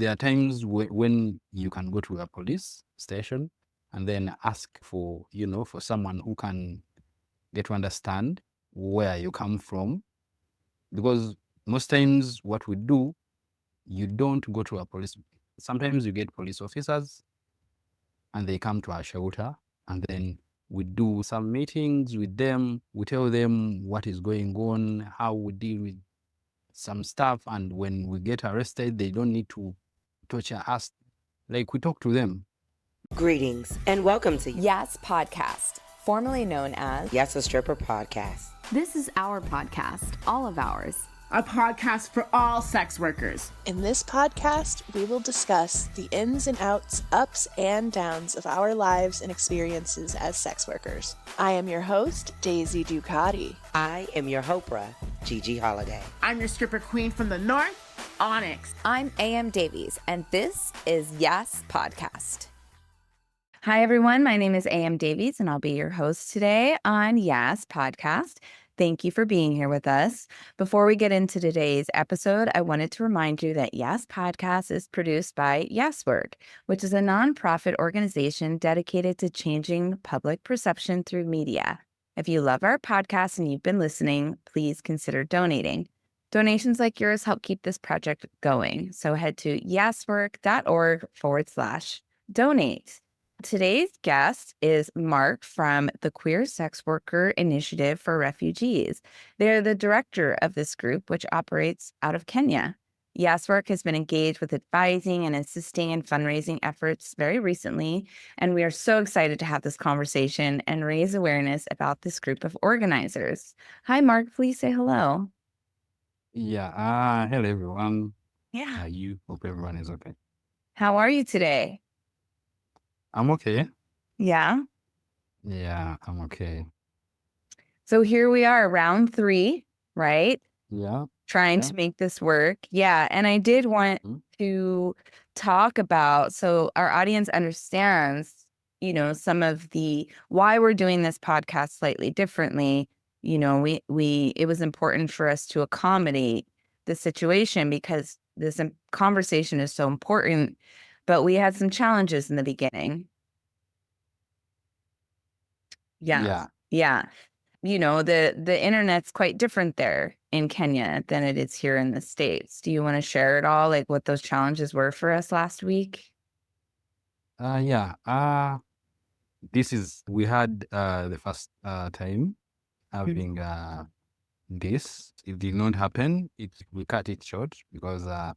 There are times when you can go to a police station and then ask for, for someone who can get to understand where you come from. Because most times what we do, you don't go to a police. Sometimes you get police officers and they come to our shelter, and then we do some meetings with them. We tell them what is going on, how we deal with some stuff. And when we get arrested, they don't need to torture us. Like, we talk to them. Greetings and welcome to YAS Podcast, formerly known as YAS Podcast. This is our podcast, all of ours. A podcast for all sex workers. In this podcast, we will discuss the ins and outs, ups and downs of our lives and experiences as sex workers. I am your host, Daisy Ducati. I am your Hopra, Gigi Holiday. I'm your stripper queen from the north, Onyx. I'm AM Davies, and this is YAS Podcast. Hi, everyone. My name is AM Davies, and I'll be your host today on YAS Podcast. Thank you for being here with us. Before we get into today's episode, I wanted to remind you that YAS Podcast is produced by YAS Work, which is a nonprofit organization dedicated to changing public perception through media. If you love our podcast and you've been listening, please consider donating. Donations like yours help keep this project going. So head to yaswork.org/donate. Today's guest is Mark from the Queer Sex Worker Initiative for Refugees. They're the director of this group, which operates out of Kenya. YAS Work has been engaged with advising and assisting in fundraising efforts very recently, and we are so excited to have this conversation and raise awareness about this group of organizers. Hi, Mark. Please say hello. Yeah. Hello, everyone. Yeah. You hope everyone is okay. How are you today? I'm okay. Yeah. Yeah, I'm okay. So here we are, round 3, right? Yeah. Trying to make this work. Yeah. And I did want to talk about, so our audience understands, some of the, why we're doing this podcast slightly differently. It was important for us to accommodate the situation because this conversation is so important, but we had some challenges in the beginning. Yeah. The internet's quite different there in Kenya than it is here in the States. Do you want to share it all, like what those challenges were for us last week? We had the first time having this. It did not happen. We cut it short because our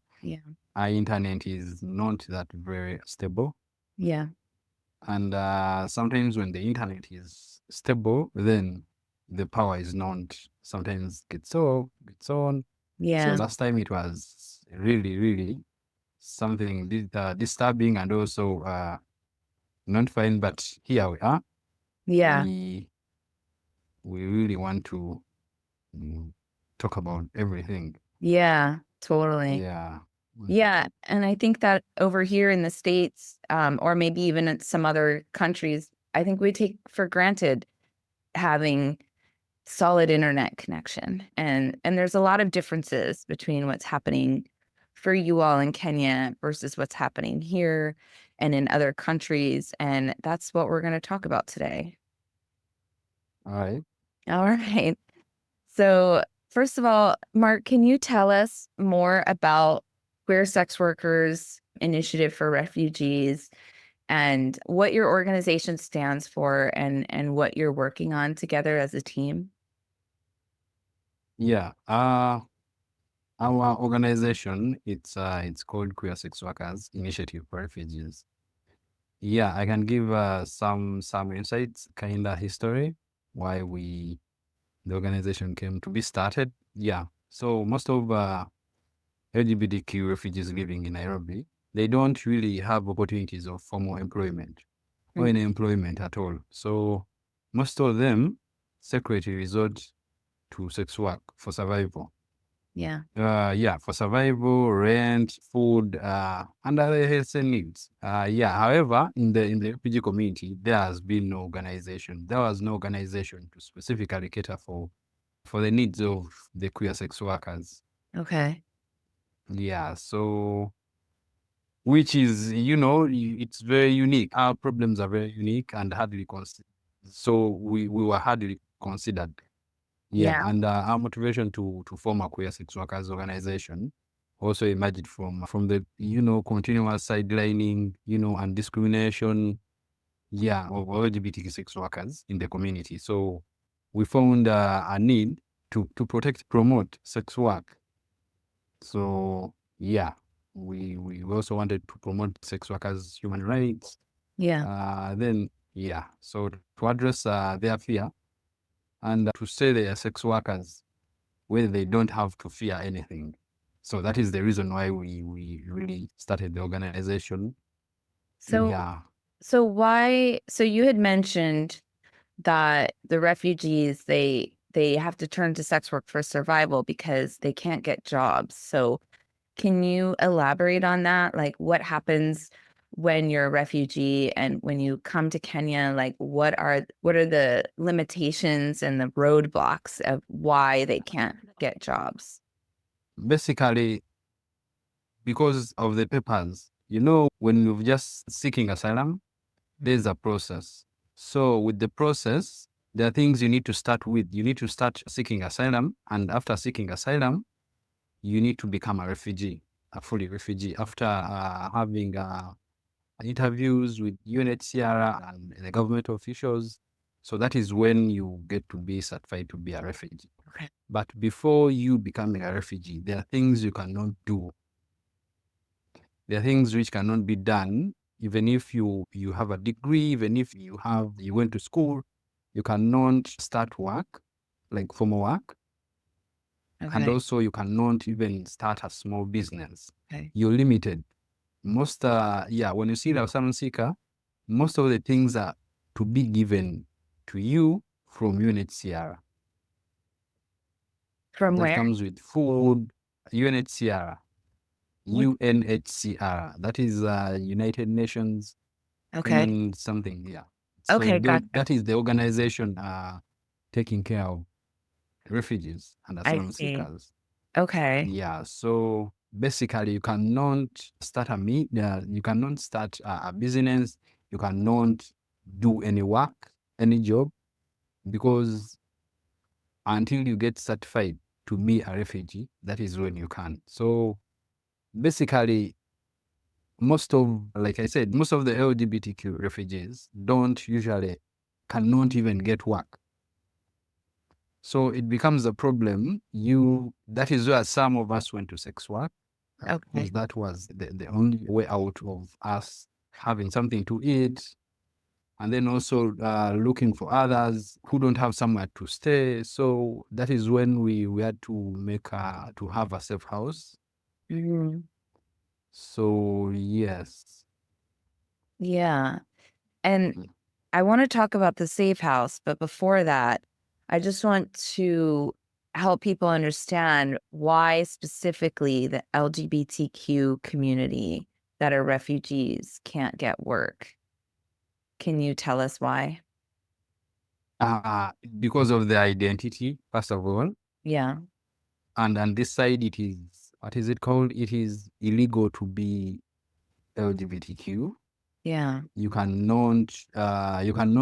internet is not that very stable. Yeah. And sometimes when the internet is stable, then the power is not, sometimes gets off, gets on. Yeah. So last time it was really, really something disturbing and also not fine, but here we are. Yeah. We really want to talk about everything. Yeah, totally. Yeah. Yeah. And I think that over here in the States, or maybe even in some other countries, I think we take for granted having solid internet connection. And there's a lot of differences between what's happening for you all in Kenya versus what's happening here and in other countries. And that's what we're going to talk about today. All right. All right. So first of all, Mark, can you tell us more about Queer Sex Workers Initiative for Refugees and what your organization stands for and what you're working on together as a team? Yeah. Our organization, it's called Queer Sex Workers Initiative for Refugees. Yeah, I can give some insights, kind of history, why the organization came to be started. Yeah. So most of LGBTQ refugees living in Nairobi, they don't really have opportunities of formal employment or any employment at all. So most of them secretly resort to sex work for survival. Yeah. For survival, rent, food, and other health needs. However, in the refugee community, there has been no organization. There was no organization to specifically cater for the needs of the queer sex workers. Okay. Yeah, so which is, it's very unique. Our problems are very unique and hardly considered. So we were hardly considered. Yeah, Yeah. and our motivation to form a queer sex workers organization also emerged from the continuous sidelining, and discrimination, yeah, of LGBTQ sex workers in the community. So we found a need to protect, promote sex work. So yeah, we also wanted to promote sex workers' human rights. Yeah. Then yeah, so to address their fear and to say they are sex workers where they don't have to fear anything. So that is the reason why we really started the organization. So Yeah. so you had mentioned that the refugees they have to turn to sex work for survival because they can't get jobs. So can you elaborate on that? Like what happens when you're a refugee and when you come to Kenya, like what are the limitations and the roadblocks of why they can't get jobs? Basically, because of the papers, when you're just seeking asylum, there's a process. So with the process, there are things you need to start with. You need to start seeking asylum, and after seeking asylum, you need to become a refugee, a fully refugee, after having interviews with UNHCR and the government officials. So that is when you get to be certified to be a refugee. Okay. But before you becoming a refugee, there are things you cannot do. There are things which cannot be done, even if you have a degree, even if you went to school, you cannot start work, like formal work. And Okay. also you cannot even start a small business. Okay. You're limited. Most, when you see the asylum seeker, most of the things are to be given to you from UNHCR. From That where? comes with food, UNHCR. UNHCR. That is United Nations Okay. Human something. Yeah. So Okay, gotcha. that is the organization taking care of refugees and I asylum see. seekers. Okay. Yeah. So basically, you cannot start you cannot start a business. You cannot do any work, any job, because until you get certified to be a refugee, that is when you can. So basically, like I said, most of the LGBTQ refugees cannot even get work. So it becomes a problem. That is where some of us went to sex work, Okay. because that was the only way out of us having something to eat. And then also looking for others who don't have somewhere to stay. So that is when we had to to have a safe house. Mhm. So yes. Yeah. And I want to talk about the safe house, but before that, I just want to help people understand why specifically the LGBTQ community that are refugees can't get work. Can you tell us why? Because of their identity, first of all. Yeah. And on this side, it is, what is it called? It is illegal to be LGBTQ. Yeah. You cannot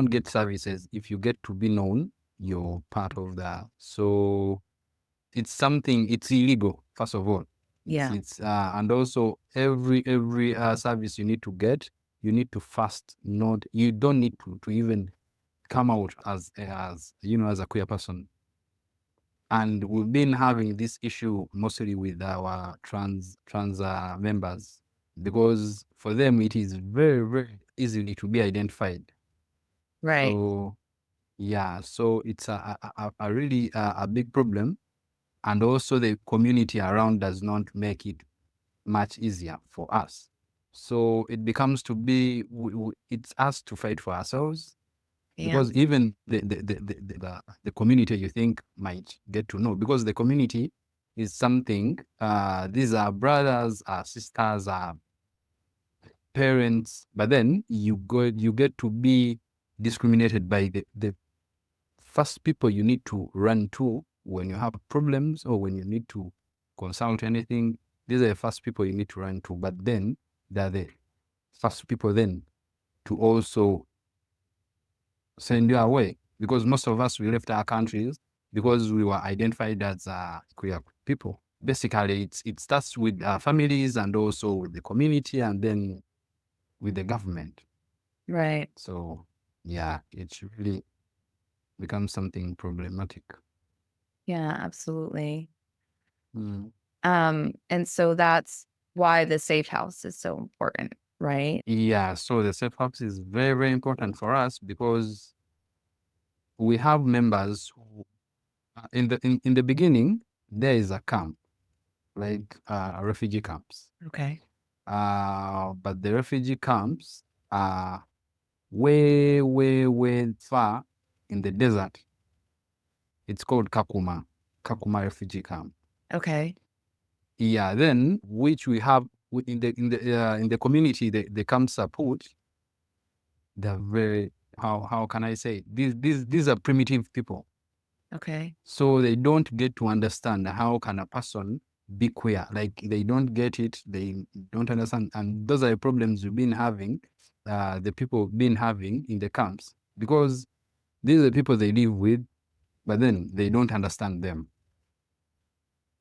get services. If you get to be known, you're part of that. So it's illegal, first of all. Yeah. And also every service you need to get, you need to first not, you don't need to even come out as a queer person. And we've been having this issue mostly with our trans members, because for them it is very, very easily to be identified. Right. So yeah, so it's a really a big problem, and also the community around does not make it much easier for us. So it becomes to be it's us to fight for ourselves. Yeah. Because even the community you think might get to know, because the community is something, these are brothers, are sisters, are parents, but then you get to be discriminated by the first people you need to run to when you have problems or when you need to consult anything. These are the first people you need to run to, but then they're the first people then to also send you away, because most of us, we left our countries because we were identified as queer people. Basically, it starts with our families and also with the community and then with the government. Right. So yeah, it's really becomes something problematic. Yeah, absolutely. Mm. And so that's why the safe house is so important, right? Yeah, so the safe house is very, very important for us because we have members who, in the beginning, there is a camp, like refugee camps. Okay. But the refugee camps are way, way, way far in the desert. It's called Kakuma refugee camp. Okay. Yeah, then which we have in the community, the camp support. They're very, how can I say, these are primitive people, Okay. so they don't get to understand how can a person be queer. Like they don't get it, they don't understand, and those are the problems we've been having. The people been having in the camps, because these are the people they live with, but then they don't understand them.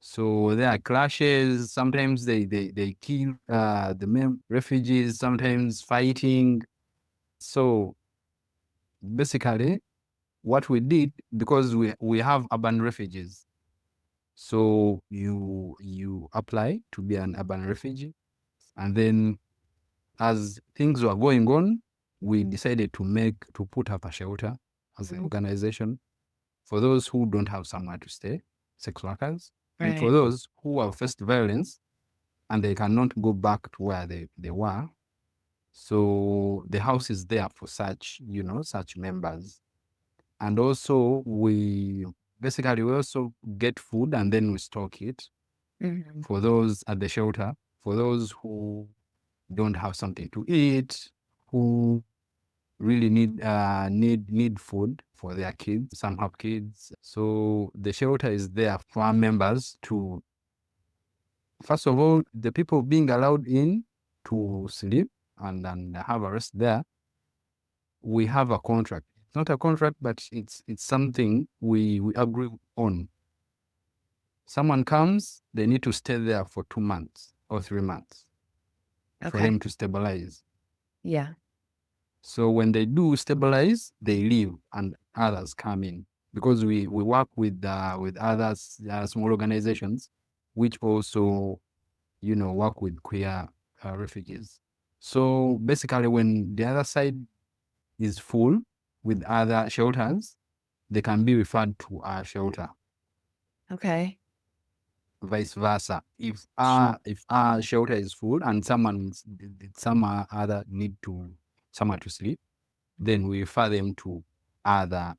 So there are clashes. Sometimes they kill the refugees, sometimes fighting. So basically, what we did, because we have urban refugees, so you apply to be an urban refugee, and then as things were going on, we decided to put up a shelter as an organization for those who don't have somewhere to stay, sex workers, and for Right. those who have faced violence and they cannot go back to where they were. So the house is there for such, such members. And also we also get food and then we stock it Mhm. for those at the shelter, for those who don't have something to eat, who really need food for their kids. Some have kids. So the shelter is there for our members to, first of all, the people being allowed in to sleep and have a rest there. We have a contract. It's not a contract, but it's something we agree on. Someone comes, they need to stay there for 2 months or 3 months for Okay. them to stabilize. Yeah. So when they do stabilize, they leave and others come in, because we work with others, small organizations, which also, work with queer refugees. So basically, when the other side is full with other shelters, they can be referred to our shelter. Okay. Vice versa. If our shelter is full and some other need to somewhere to sleep, then we refer them to other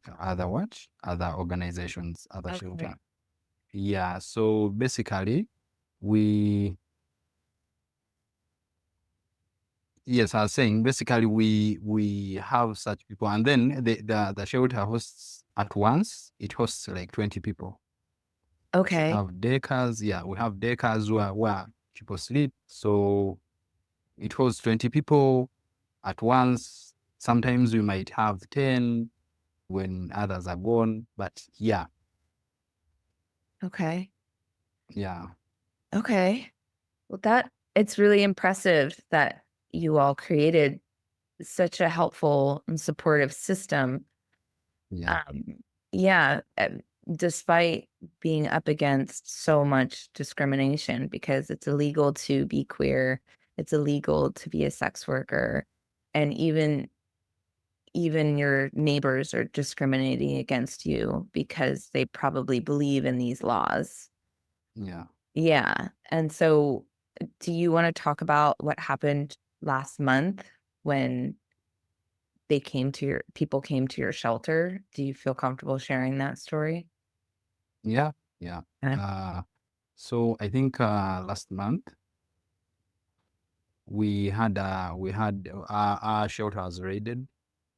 organizations, other Okay. shelter. Yeah. So basically, we yes, I was saying basically we have such people, and then the shelter hosts at once. It hosts like 20 people. Okay. Have daycares. Yeah, we have daycares where people sleep. So it hosts 20 people at once. Sometimes we might have 10 when others are gone. But yeah, Okay. yeah, Okay. Well, it's really impressive that you all created such a helpful and supportive system. yeah, Yeah, despite being up against so much discrimination, because it's illegal to be queer, it's illegal to be a sex worker, and even your neighbors are discriminating against you because they probably believe in these laws. yeah. Yeah. And so do you want to talk about what happened last month when people came to your shelter? Do you feel comfortable sharing that story? Yeah, yeah. Okay. So I think last month we had our shelter was raided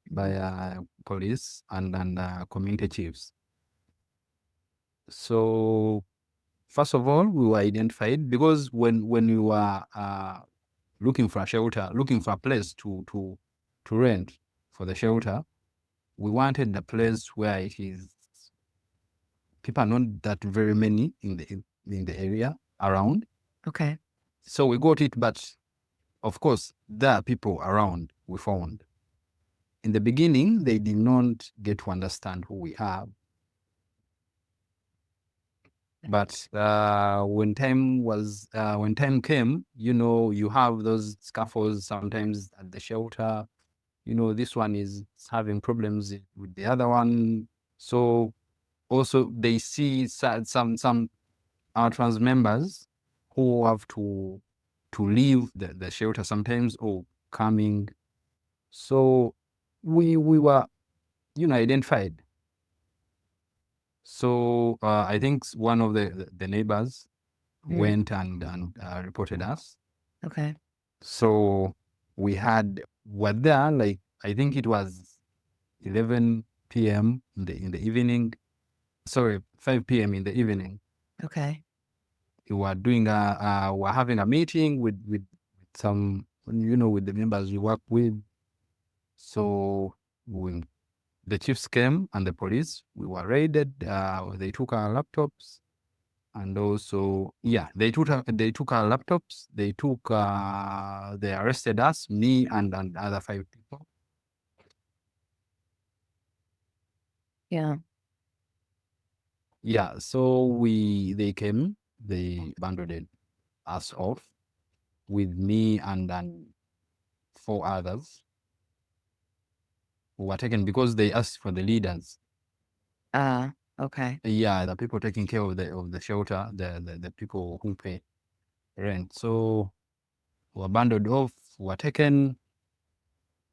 by police and community chiefs. So first of all, we were identified because when we were looking for a shelter, looking for a place to rent for the shelter. We wanted a place where it is people are not that very many in the area around. Okay. So we got it, but of course there are people around we found. In the beginning, they did not get to understand who we are. But when time came, you have those scaffolds sometimes at the shelter. This one is having problems with the other one. So also they see some our trans members who have to leave the shelter sometimes or coming. So we were identified. So I think one of the neighbors went and reported us. Okay. So were there, like, I think it was 11 p.m. in the evening. Sorry, 5 p.m. in the evening. Okay. We were we're having a meeting with some, with the members we work with. So when the chiefs came and the police, we were raided. They took our laptops, and also, they took our laptops. They arrested us, me and other 5 people. Yeah. Yeah, so they came, they banded us off with me and 4 others who were taken because they asked for the leaders. Okay. Yeah, the people taking care of the shelter, the people who pay rent. So we were banded off, were taken.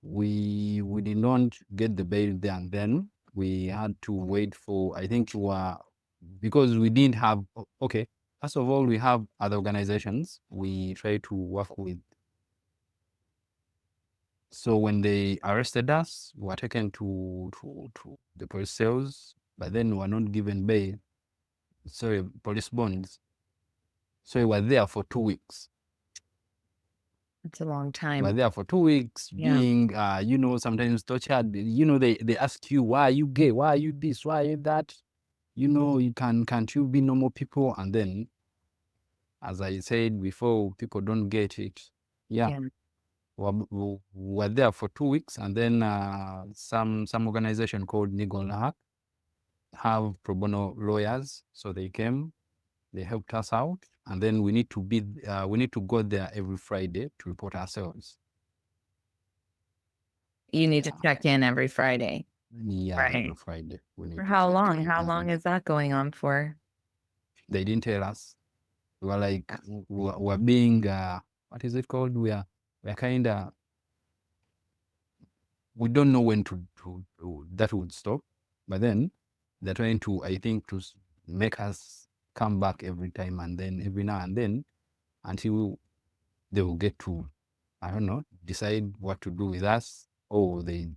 We did not get the bail there and then. We had to wait for, I think, because we didn't have, okay, first of all, we have other organizations we try to work with. So when they arrested us, we were taken to the police cells, but then we were not given bail. Sorry, police bonds. So we were there for 2 weeks. It's a long We time. were there for 2 weeks, Yeah. being, sometimes tortured. They ask you, why are you gay? Why are you this? Why are you that? Can't you be normal people? And then, as I said before, people don't get it. Yeah. We were there for 2 weeks, and then some organization called Nigol have pro bono lawyers, so they came, they helped us out, and then we need to go there every Friday to report ourselves. You need to check in every Friday. Yeah, Right. every Friday. We need For to how check long? in. How long is that going on for? They didn't tell us. We were like, we're being, what is it called? We're kind of, we don't know when to that would stop. But then they're trying to, I think, to make us come back every time and then every now and then until they will get to, I don't know, decide what to do with us, or we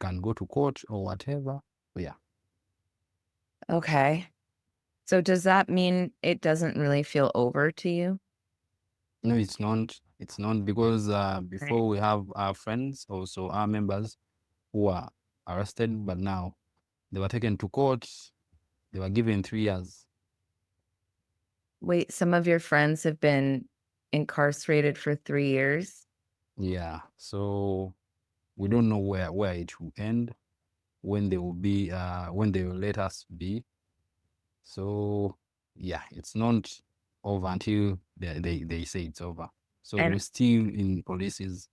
can go to court or whatever. But yeah. Okay. So does that mean it doesn't really feel over to you? No, it's not. It's not, because before we have our friends, also our members who are arrested, but now they were taken to court. They were given 3 years. Wait, some of your friends have been incarcerated for 3 years? Yeah. So we don't know where it will end, when they will be, when they will let us be. So yeah, it's not over until they say it's over. So And- we're still in policies.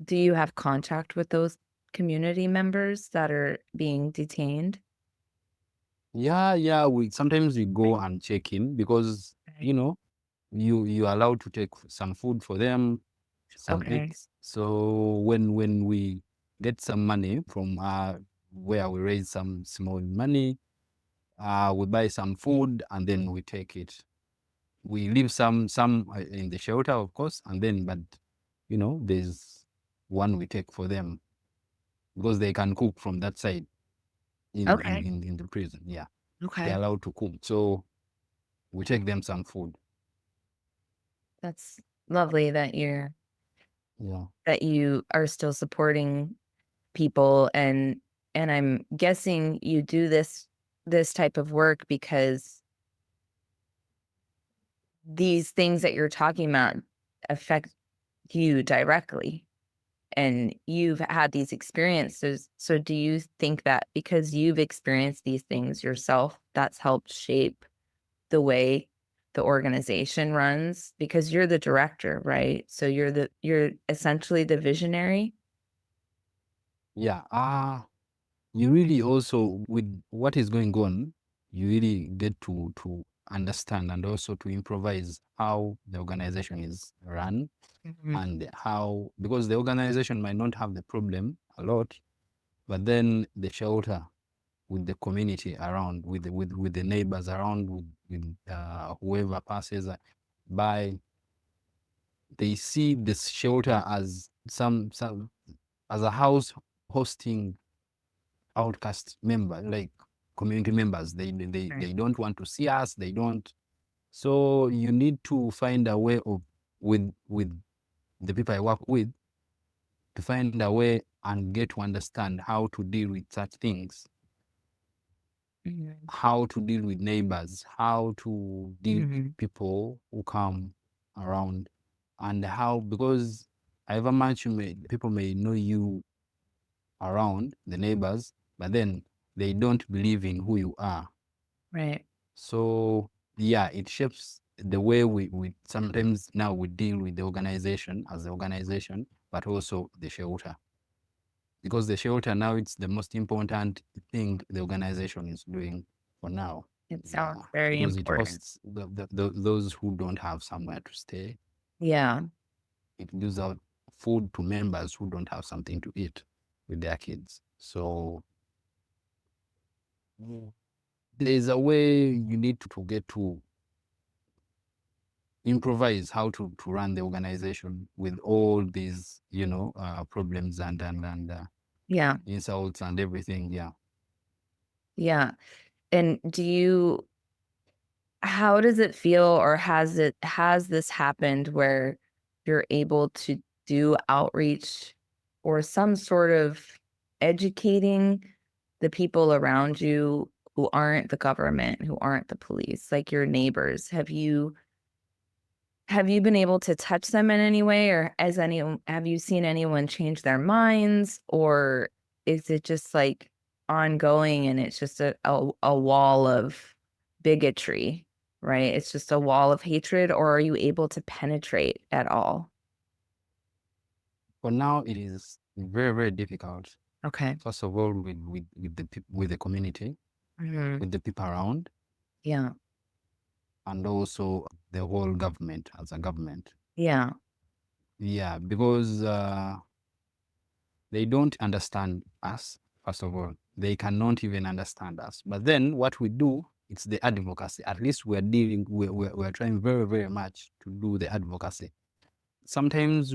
Do you have contact with those community members that are being detained? Yeah. We sometimes we go and check in because you're allowed to take some food for them, some Okay. eggs. So when we get some money from where we raise some small money, we buy some food and then we take it. We leave some in the shelter, of course, and then, but there's one we take for them because they can cook from that side in the prison. Yeah, Okay. they're allowed to cook, so we take them some food. That's lovely that you're Yeah. that you are still supporting people, and I'm guessing you do this type of work because these things that you're talking about affect you directly, and you've had these experiences. So do you think that because you've experienced these things yourself, that's helped shape the way the organization runs? Because you're the director, right? So you're essentially the visionary. Yeah. You really also, with what is going on, you really get to understand and also to improvise how the organization is run, Mhm. and how, because the organization might not have the problem a lot, but then the shelter with the community around, with the neighbors around, with whoever passes by, they see this shelter as some as a house hosting outcast member, like community members. Right. They don't want to see us. They don't. So you need to find a way of, with the people I work with, to find a way and get to understand how to deal with such things, Mhm. how to deal with neighbors, how to deal with Mhm. people who come around, and how, because however much people may know you around, the neighbors, but then they don't believe in who you are. Right. So yeah, it shapes the way we sometimes now we deal with the organization as the organization, but also the shelter. Because the shelter now, it's the most important thing the organization is doing for now. It Yeah, sounds very because it important. hosts those who don't have somewhere to stay. Yeah. It gives out food to members who don't have something to eat with their kids. So there's a way you need to get to improvise how to run the organization with all these, problems and Yeah. insults and everything. Yeah. Yeah. And how does it feel, or has this happened where you're able to do outreach or some sort of educating the people around you who aren't the government, who aren't the police, like your neighbors? Have you been able to touch them in any way, or have you seen anyone change their minds, or is it just like ongoing and it's just a wall of bigotry, right? It's just a wall of hatred, or are you able to penetrate at all? For now, it is very, very difficult. Okay. First of all, with the community, Mhm. with the people around, Yeah. and also the whole government as a government. Yeah. Yeah, because they don't understand us. First of all, they cannot even understand us. But then what we do, it's the advocacy. At least we're trying very, very much to do the advocacy. Sometimes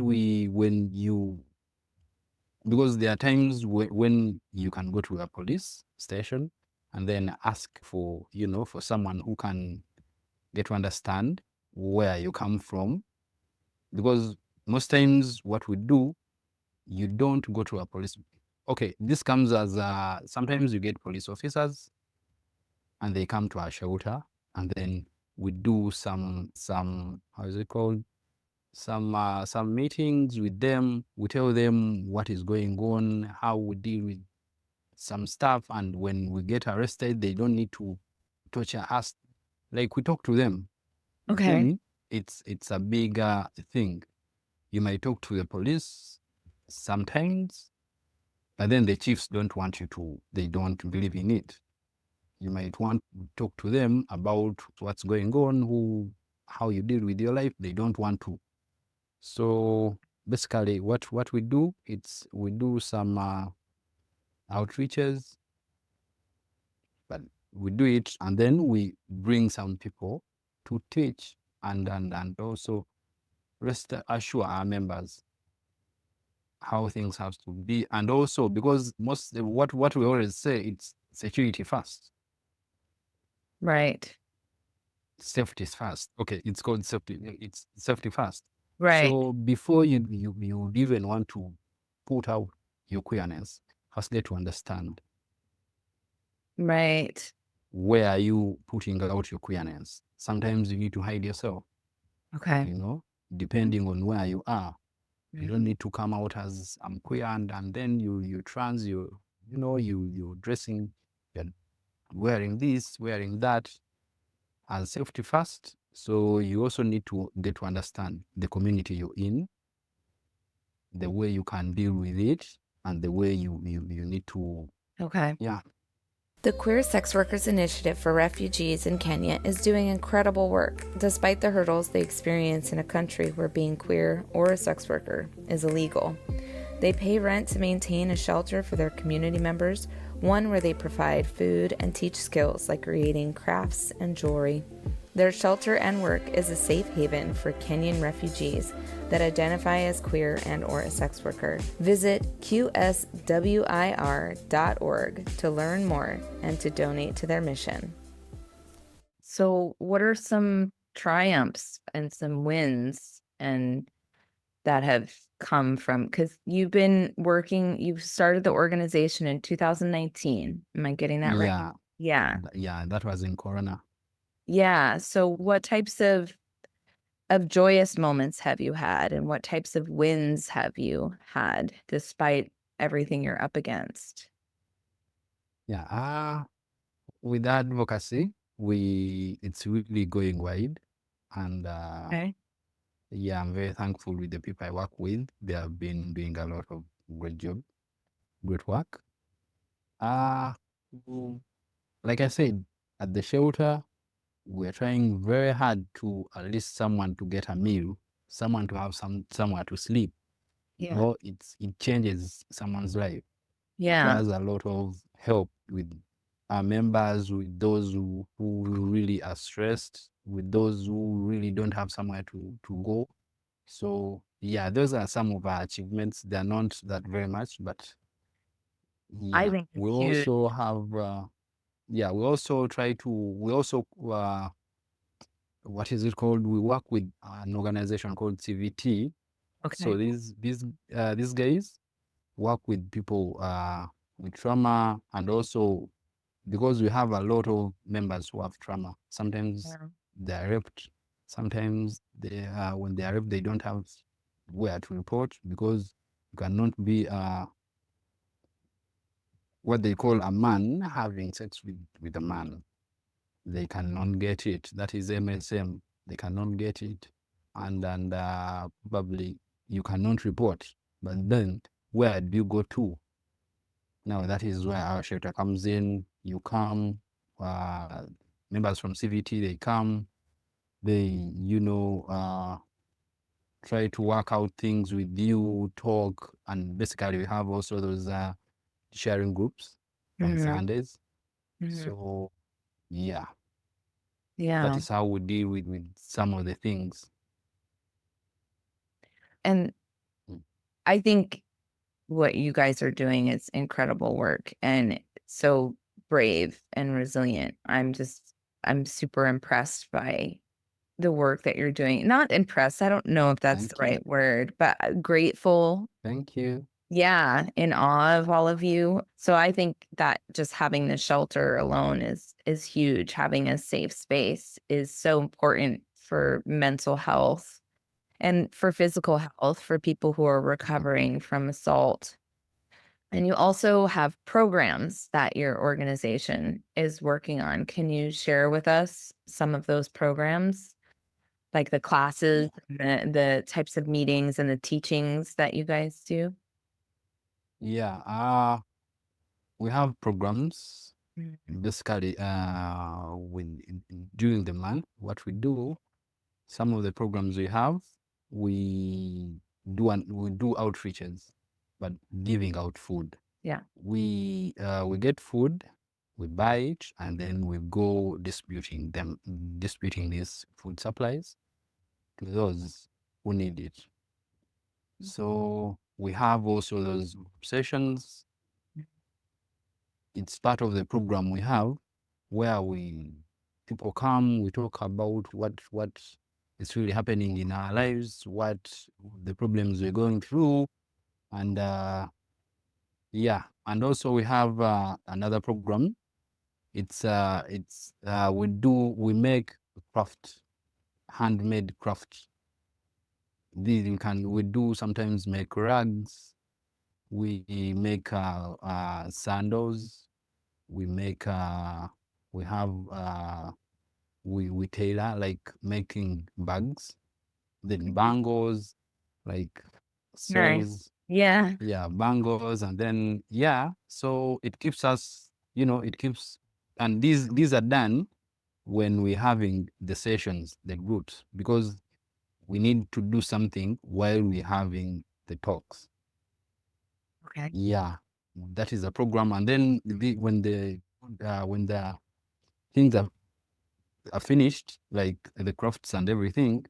because there are times when you can go to a police station and then ask for someone who can get to understand where you come from. Because most times what we do, you don't go to a police. Okay, this comes as sometimes you get police officers and they come to our shelter, and then we do some how is it called, some meetings with them. We tell them what is going on, how we deal with some stuff, and when we get arrested, they don't need to torture us. Like, we talk to them. Okay. Then it's a bigger thing. You might talk to the police sometimes, but then the chiefs don't want you to, they don't believe in it. You might want to talk to them about what's going on, how you deal with your life. They don't want to. So basically, what we do, it's we do some outreaches, but we do it, and then we bring some people to teach and also rest assure our members how things have to be. And also, because what we always say, it's security first. Right. Safety is first. Okay, it's called safety. It's safety first. Right. So before you would even want to put out your queerness, first let to understand Right. where are you putting out your queerness. Sometimes you need to hide yourself, Okay. depending on where you are. You Right. don't need to come out as I'm queer and then you trans, you're dressing, you're wearing this, wearing that as safety first. So you also need to get to understand the community you're in, the way you can deal with it, and the way you need to, Okay. yeah. The Queer Sex Workers Initiative for Refugees in Kenya is doing incredible work, despite the hurdles they experience in a country where being queer or a sex worker is illegal. They pay rent to maintain a shelter for their community members, one where they provide food and teach skills like creating crafts and jewelry. Their shelter and work is a safe haven for Kenyan refugees that identify as queer and or a sex worker. Visit qswir.org to learn more and to donate to their mission. So, what are some triumphs and some wins and that have come from, because you've started the organization in 2019. Am I getting that right? Yeah, Yeah. that was in Corona. Yeah. So what types of joyous moments have you had, and what types of wins have you had despite everything you're up against? Yeah, with advocacy, it's really going wide, and Okay. yeah, I'm very thankful with the people I work with. They have been doing a lot of great work. Uh, mm, like I said, at the shelter, we're trying very hard to at least someone to get a meal, someone to have somewhere to sleep. Yeah. It changes someone's life. It Yeah. requires a lot of help with our members, with those who really are stressed, with those who really don't have somewhere to go. So yeah, those are some of our achievements. They're not that very much, but I yeah, think we it's huge. also have we also what is it called? We work with an organization called CVT. Okay. So these guys work with people with trauma, and also because we have a lot of members who have trauma. Sometimes Yeah. they're raped. Sometimes when they are raped, they don't have where to report because you cannot be what they call a man having sex with a man. They cannot get it. That is MSM. They cannot get it, and probably you cannot report. But then where do you go to? Now that is where our shelter comes in. You come, uh, members from CVT, they come, they, try to work out things with you, talk, and basically we have also those sharing groups on Mhm. Sundays. Mhm. So yeah, that Yeah. is how we deal with some of the things. And Mm. I think what you guys are doing is incredible work and so brave and resilient. I'm super impressed by the work that you're doing. Not impressed, I don't know if that's the Thank you. right word, but grateful. Thank you. Yeah, in awe of all of you. So I think that just having the shelter alone is huge. Having a safe space is so important for mental health and for physical health for people who are recovering from assault. And you also have programs that your organization is working on. Can you share with us some of those programs, like the classes, the types of meetings and the teachings that you guys do? Yeah, we have programs Mm. basically during the month. What we do, some of the programs we have, we we do outreaches, but giving out food. Yeah. We get food, we buy it, and then we go distributing these food supplies to those who need it. So we have also those sessions. It's part of the program we have where people come, we talk about what it's really happening in our lives, what the problems we're going through, and and also we have another program. We make craft, handmade craft. We do sometimes make rugs, we make sandals, we make we have we tailor, like making bags, then bangles, like Nice. shells, Yeah. bangles, and then so it keeps us, it keeps, and these are done when we're having the sessions, the groups, because we need to do something while we're having the talks. Okay. Yeah, that is a program. And then when the things are finished, like the crafts and everything,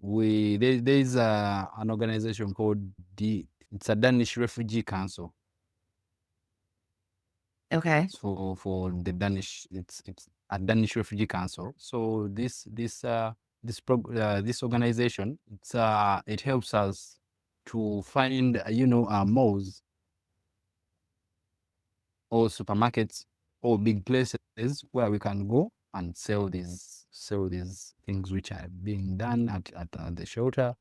there's an organization called it's a Danish Refugee Council. Okay. For the Danish, it's a Danish Refugee Council. So this organization, it helps us to find malls or supermarkets or big places where we can go and sell these things which are being done at the shelter.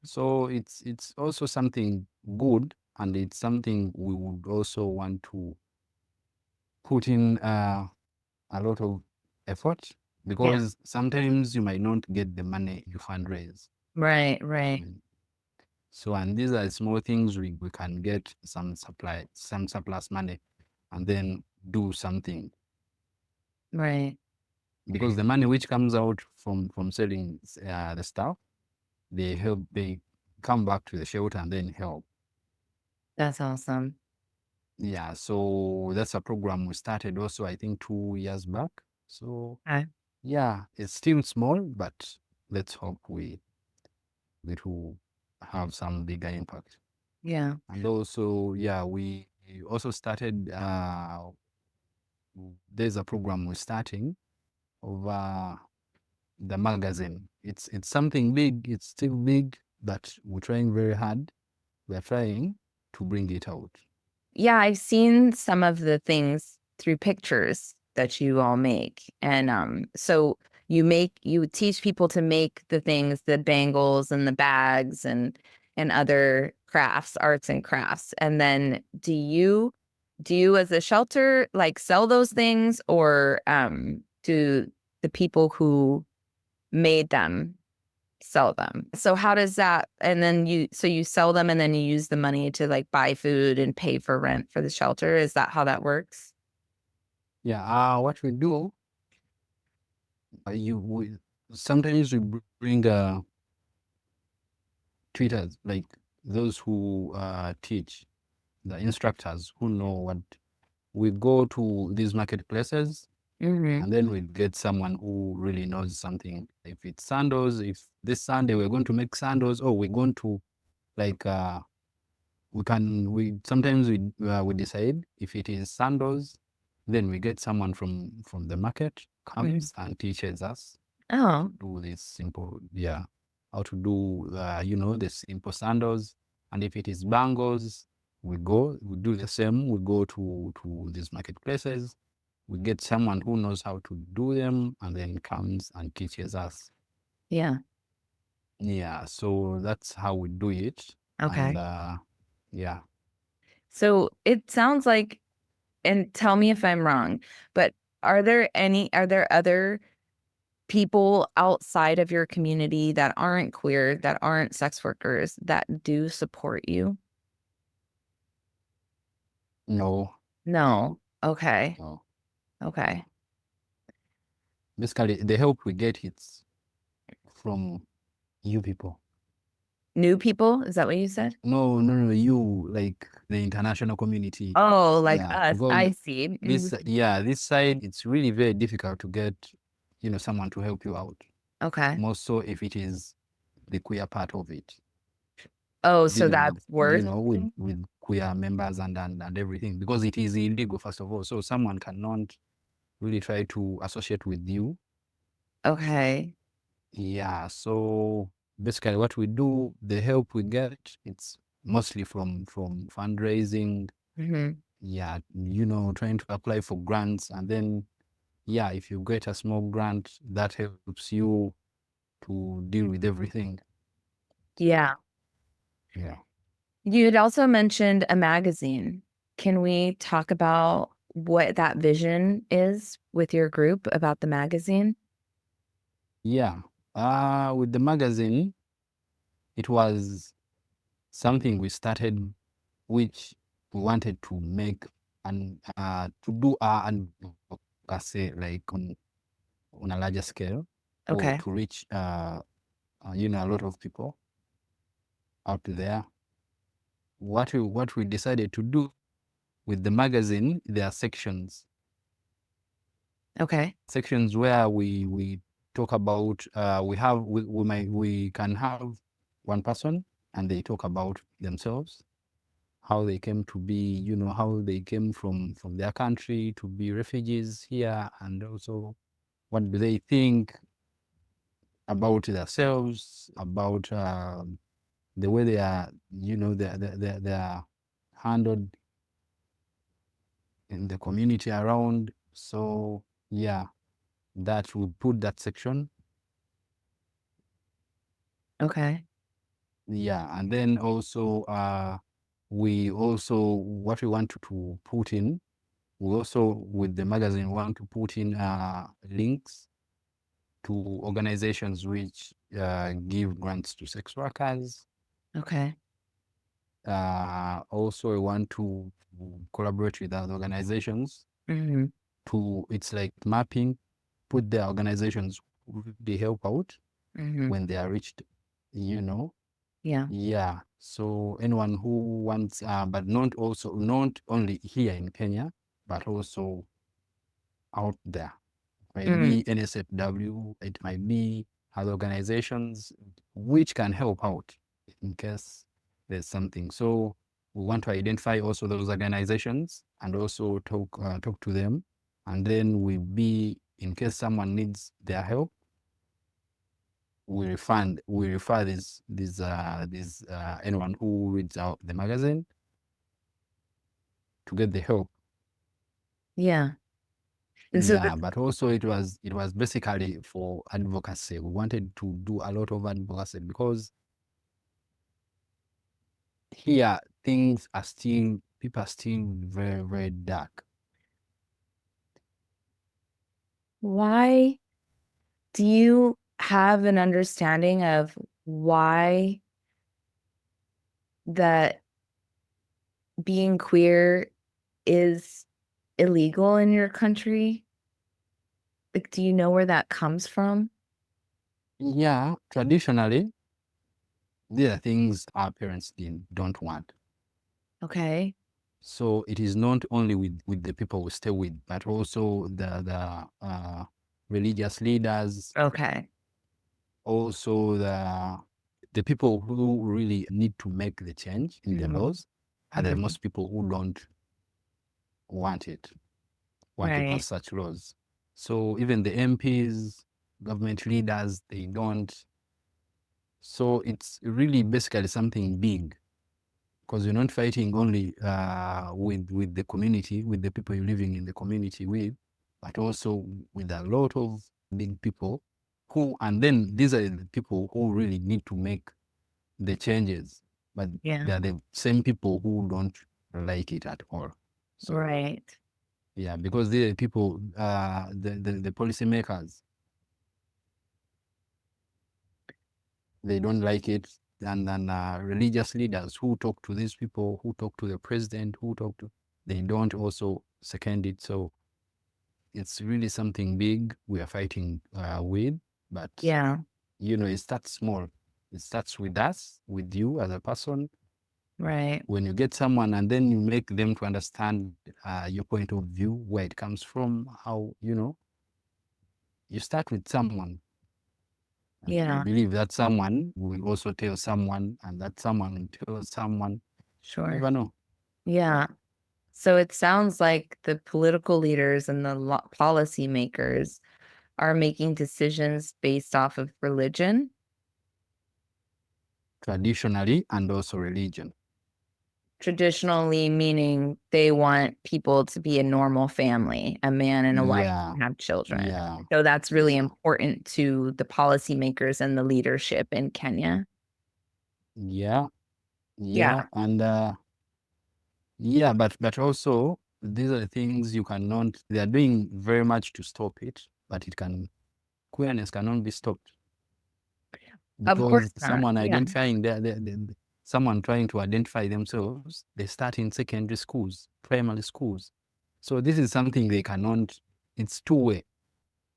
So it's also something good, and it's something we would also want to put in a lot of effort, because sometimes you might not get the money you fundraise. Right. So, and these are small things we can get some surplus money, and then do something, Right. because the money which comes out from selling the stuff, they come back to the shelter and then help. That's awesome. Yeah, so that's a program we started also, I think 2 years back. So Okay. yeah, it's still small, but let's hope it will have some bigger impact. Yeah. And also, we also started, there's a program we're starting of the magazine. It's something big, it's still big, but we're trying very hard. We're trying to bring it out. Yeah, I've seen some of the things through pictures that you all make. And so you teach people to make the things, the bangles and the bags and other crafts, arts and crafts. And then do you as a shelter like sell those things, or do the people who made them sell them? So how does that, and then you sell them and then you use the money to like buy food and pay for rent for the shelter? Is that how that works? Yeah, what we do, sometimes we bring tutors, like those who teach, the instructors who know what. We go to these marketplaces, Mm-hmm. and then we get someone who really knows something. If it's sandals, if this Sunday we're going to make sandals, or we're going to, like we sometimes we decide if it is sandals, then we get someone from the market comes and teaches us Oh, do this simple, how to do the simple sandals. And if it is bangles, we do the same. We go to these marketplaces, we get someone who knows how to do them, and then comes and teaches us. yeah. Yeah, so that's how we do it. Okay. And yeah. So it sounds like, and tell me if I'm wrong, but are there other people outside of your community that aren't queer, that aren't sex workers, that do support you? No. No. Okay. No. Okay. Basically, the help we get, it's from you people. New people? Is that what you said? No, you, like the international community. Oh, like Yeah, us. because I see. this side, it's really very difficult to get, someone to help you out. Okay. More so if it is the queer part of it. Oh, so Dealing that's worse. with queer members and everything, because it is illegal, first of all. So someone cannot really try to associate with you. Okay. Yeah, so basically what we do, the help we get, it's mostly from fundraising. Mm-hmm. Yeah, trying to apply for grants, and then yeah, if you get a small grant, that helps you to deal with everything. Yeah. Yeah. You had also mentioned a magazine. Can we talk about what that vision is with your group about the magazine? Yeah. With the magazine, it was something we started, which we wanted to make and to do advocacy like on a larger scale, or Okay. to reach a lot of people out there. What we decided to do with the magazine, there are Okay. sections where we talk about we can have one person and they talk about themselves, how they came to be, how they came from their country to be refugees here, and also what do they think about themselves, about the way they are, they are handled in the community around. So yeah, that we put that section. Okay. Yeah, and then also we also what we want to put in, we also with the magazine want to put in links to organizations which give grants to sex workers. Okay. Also, we want to collaborate with other organizations Mm-hmm. to, it's like mapping, put the organizations who they help out Mm-hmm. when they are reached, you know. Yeah. Yeah. So anyone who wants, but not only here in Kenya, but also out there. It might Mm. be NSFW, it might be other organizations which can help out in case there's something. So we want to identify also those organizations and also talk to them, and then in case someone needs their help, we refer this anyone who reads out the magazine to get the help. Yeah. And so Yeah, but also it was basically for advocacy. We wanted to do a lot of advocacy because here people are still very, very dark. why do you have an understanding of why that being queer is illegal in your country? Like, do you know where that comes from? Yeah, traditionally, there are things our parents don't want. Okay. So it is not only with the people we stay with, but also the religious leaders, Okay. also the people who really need to make the change in the Mhm. laws are the Mhm. most people who don't want to Right. pass such laws. So even the MPs, government leaders, they don't. So it's really basically something big, because you're not fighting only with the community, with the people you're living in the community with, but also with a lot of big people and then these are the people who really need to make the changes, but Yeah. they're the same people who don't like it at all. So Right. yeah, because the people, the policymakers, they don't like it. And then religious leaders who talk to these people, who talk to the president, they don't also second it. So it's really something big we are fighting with. But, Yeah. it starts small. It starts with us, with you as a person. Right. When you get someone and then you make them to understand your point of view, where it comes from, how, you start with someone. And I Yeah. believe that someone will also tell someone, and that someone will tell someone. Sure. Never know. Yeah. So it sounds like the political leaders and the policy makers are making decisions based off of religion? Traditionally, and also religion. Traditionally, meaning they want people to be a normal family, a man and a wife, Yeah, and have children. yeah, So that's really yeah, important to the policymakers and the leadership in Kenya. yeah, Yeah. and yeah, but also these are the things you cannot. They are doing very much to stop it, but queerness cannot be stopped Of course because not. someone Yeah. identifying someone trying to identify themselves, they start in secondary schools, primary schools. So this is something they cannot. It's two-way.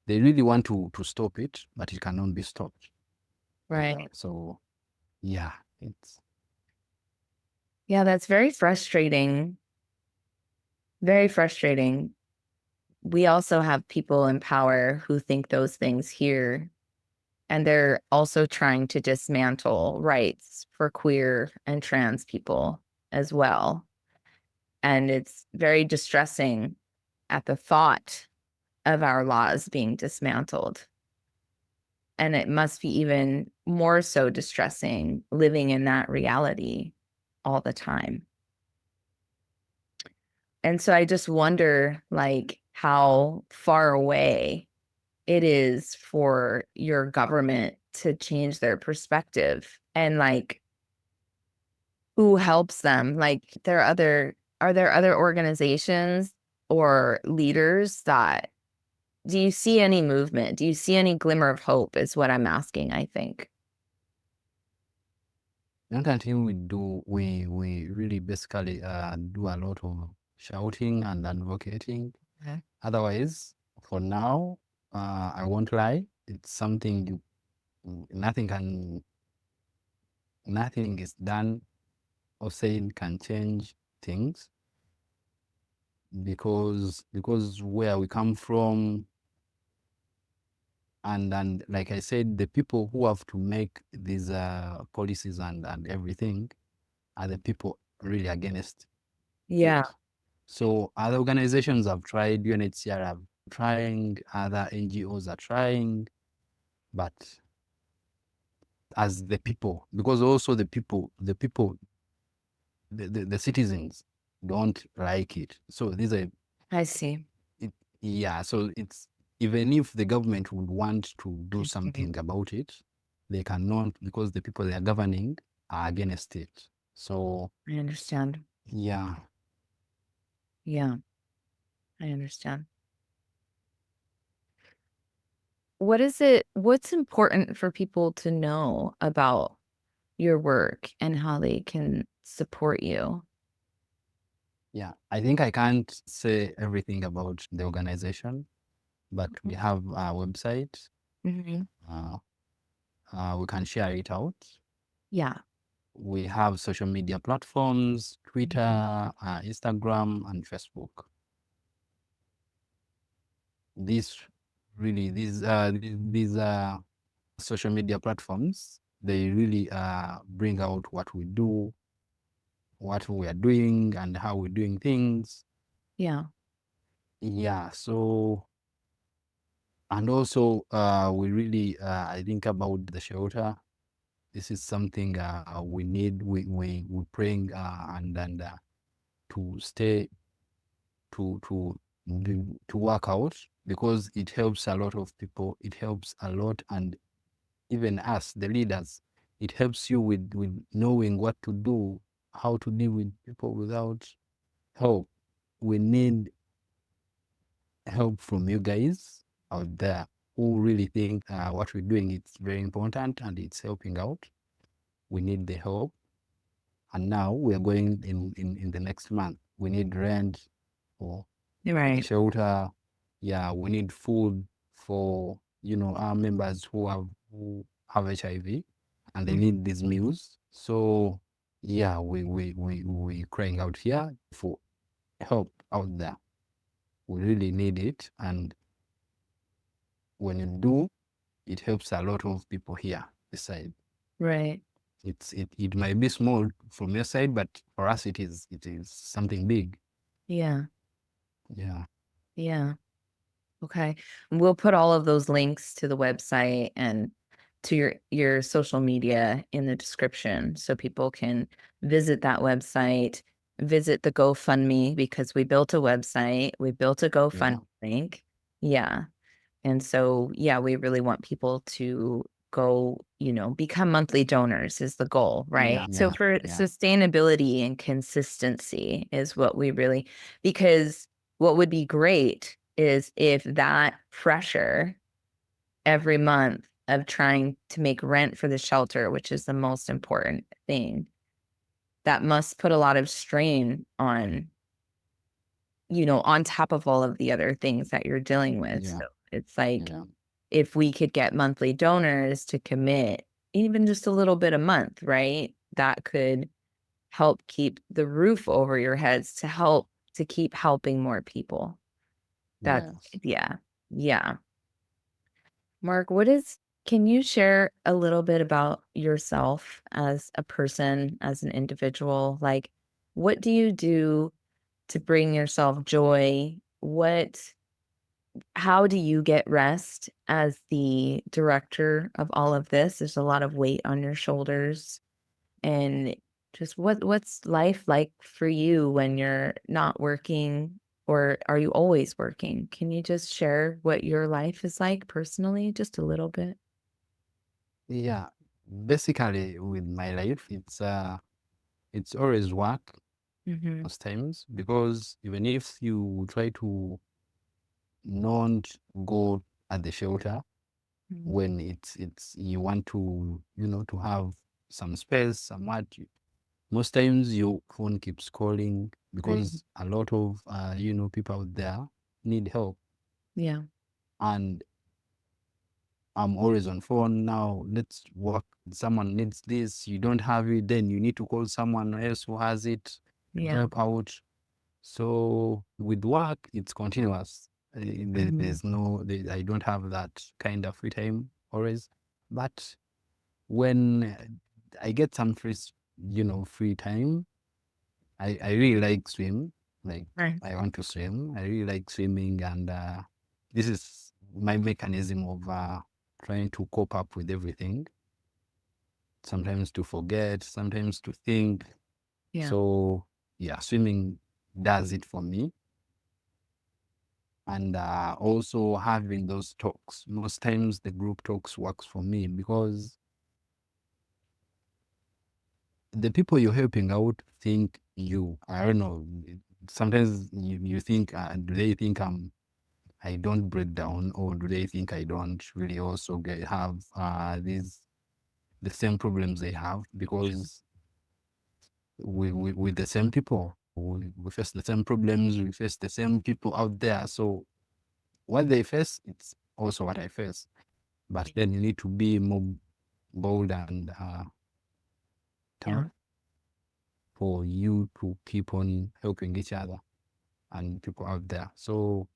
They really want to stop it, but it cannot be stopped. Right. So yeah, it's Yeah, that's very frustrating. Very frustrating. We also have people in power who think those things here, and they're also trying to dismantle rights for queer and trans people as well. And it's very distressing at the thought of our laws being dismantled. And it must be even more so distressing living in that reality all the time. And so I just wonder, like, how far away it is for your government to change their perspective, and like who helps them. Like, are there other organizations or leaders that do you see any movement? Do you see any glimmer of hope is what I'm asking, I think. another thing we do. We really basically do a lot of shouting and advocating. Okay. Otherwise, for now, I won't lie. It's something nothing is done or said can change things because where we come from, and like I said, the people who have to make these policies and everything are the people really against Yeah. it. So other organizations have tried, UNHCR have trying, other NGOs are trying, but as the people, because also the citizens don't like it. So these are I see. yeah. So it's even if the government would want to I do see. something about it, they cannot because the people they are governing are against it. So I understand. yeah, Yeah, I understand. What's important for people to know about your work and how they can support you? yeah. I think I can't say everything about the organization, but we have our website. Mhm. Uh, we can share it out. Yeah. We have social media platforms, Twitter, Instagram, and Facebook. These really, these social media platforms, they really bring out what we do, what we are doing, and how we're doing things. Yeah. Yeah. So, and also, we really, I think about the shelter. This is something we need. We praying and to stay to work out because it helps a lot of people. It helps a lot, and even us, the leaders, it helps you with knowing what to do, how to deal with people without help. We need help from you guys out there who really think what we're doing is very important and it's helping out. We need the help. And now we are going in the next month. We need rent for Right. shelter. Yeah, we need food for our members who have HIV and they need these meals. So yeah, we crying out here for help out there. We really need it, and when you do, it helps a lot of people here. This side, Right. it might be small from your side, but for us, it is something big. Yeah. Yeah. Yeah. Okay. We'll put all of those links to the website and to your social media in the description so people can visit that website, visit the GoFundMe because we built a website, we built a GoFundMe link. Yeah. And so, yeah, we really want people to go, become monthly donors is the goal, right? So for sustainability and consistency is what we really, because what would be great is if that pressure every month of trying to make rent for the shelter, which is the most important thing, that must put a lot of strain on, on top of all of the other things that you're dealing with. So it's like, if we could get monthly donors to commit even just a little bit a month, right? That could help keep the roof over your heads to keep helping more people. That's yeah. Yeah. Mark, can you share a little bit about yourself as a person, as an individual? Like, what do you do to bring yourself joy? How do you get rest as the director of all of this? There's a lot of weight on your shoulders. And just what's life like for you when you're not working, or are you always working? Can you just share what your life is like personally, just a little bit? Yeah. Basically, with my life, it's always work Mm-hmm. most times, because even if you try to not go at the shelter when it's you want to, to have some space, somewhat, most times your phone keeps calling because a lot of people out there need help, Yeah. and I'm always on phone. Now let's work. Someone needs this, you don't have it, then you need to call someone else who has it to Yeah. help out. So with work, it's continuous. There's I don't have that kind of free time always. But when I get some free time, I really like swim. Like, Right. I want to swim. I really like swimming, and this is my mechanism of trying to cope up with everything. Sometimes to forget, sometimes to think. Yeah. So yeah, swimming does it for me. And also having those talks. Most times the group talks works for me, because the people you're helping out think I don't know, sometimes you think, do they think I don't break down, or do they think I don't really also have the same problems they have? Because with the same people, we face the same problems, we face the same people out there. So what they face, it's also what I face. But then you need to be more bold and tough for you to keep on helping each other and people out there. So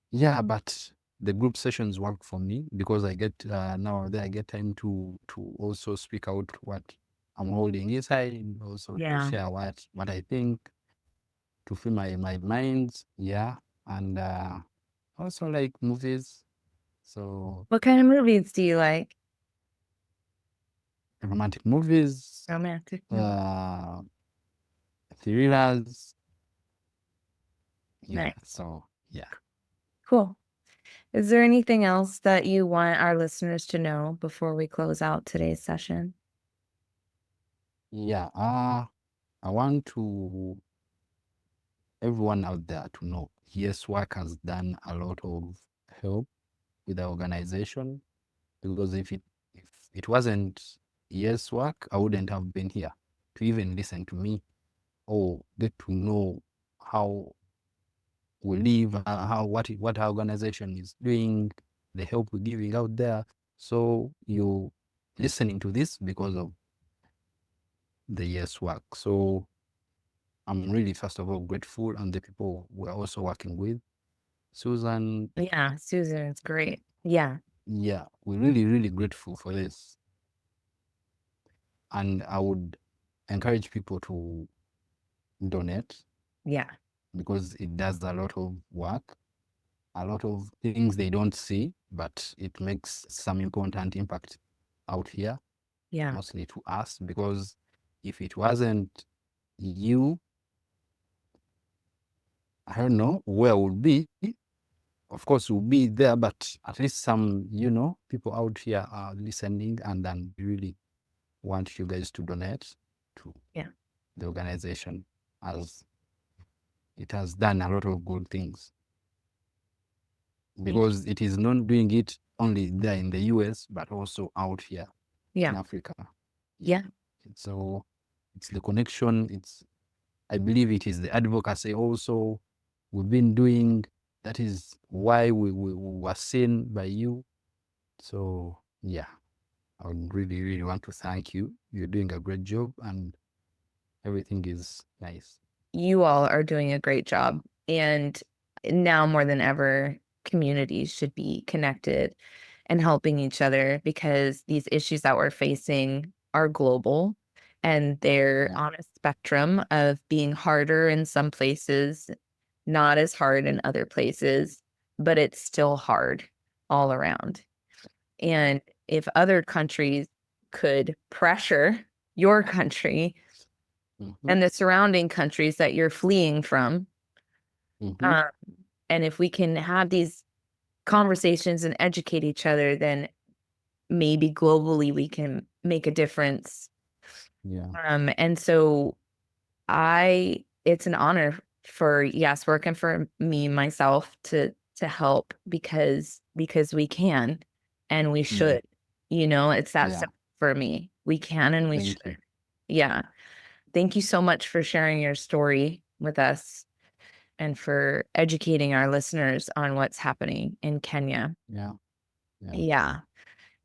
yeah, but the group sessions work for me, because I get nowadays I get time to also speak out what I'm holding inside, also to share what I think, to free my mind. Yeah, and also like movies. So What kind of movies do you like? romantic movies, Romantic. thrillers. Yeah. Nice. So yeah. Cool. Is there anything else that you want our listeners to know before we close out today's session? Yeah. I want to everyone out there to know, YAS Work has done a lot of help with the organization, because if it wasn't YAS Work, I wouldn't have been here to even listen to me or get to know how we live, what our organization is doing, the help we're giving out there. So you listening to this because of the YAS Work. So I'm really, first of all, grateful, and the people we're also working with. Susan, Yeah, Susan, it's great. Yeah. yeah, we're really, really grateful for this. And I would encourage people to donate, Yeah. because it does a lot of work. a lot of things they don't see, but it makes some important impact out here, Yeah. mostly to us, because if it wasn't you, I don't know where we'll be. Of course, we'll be there, but at least some, people out here are listening, and then really want you guys to donate to Yeah. the organization, as it has done a lot of good things. Because it is not doing it only there in the US, but also out here in Yeah. Africa. Yeah. So it's the connection. I believe it is the advocacy also we've been doing. That is why we were seen by you. So yeah, I would really, really want to thank you. You're doing a great job, and everything is nice. You all are doing a great job. And now more than ever, communities should be connected and helping each other, because these issues that we're facing are global, and they're Yeah. on a spectrum of being harder in some places, not as hard in other places, but it's still hard all around. And if other countries could pressure your country Mhm. and the surrounding countries that you're fleeing from, Mhm. and if we can have these conversations and educate each other, then maybe globally we can make a difference. Yeah. And so it's an honor for YAS Work and for me, myself, to help, because we can and we should. It's that Yeah. simple for me. We can and we Thank should. you. Yeah. Thank you so much for sharing your story with us and for educating our listeners on what's happening in Kenya. Yeah. Yeah. Yeah.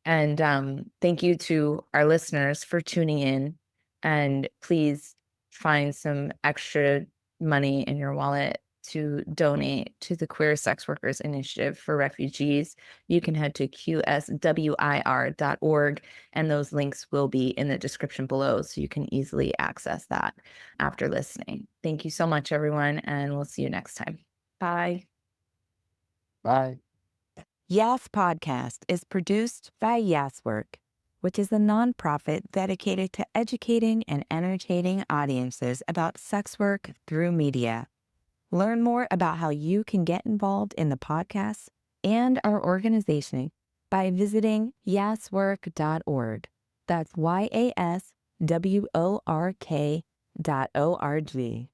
And thank you to our listeners for tuning in. And please find some extra money in your wallet to donate to the Queer Sex Workers Initiative for Refugees. You can head to qswir.org, and those links will be in the description below, so you can easily access that after listening. Thank you so much, everyone, and we'll see you next time. Bye. Bye. YAS Podcast is produced by YAS Work, which is a nonprofit dedicated to educating and entertaining audiences about sex work through media. Learn more about how you can get involved in the podcast and our organization by visiting yaswork.org. That's YASWORK.org.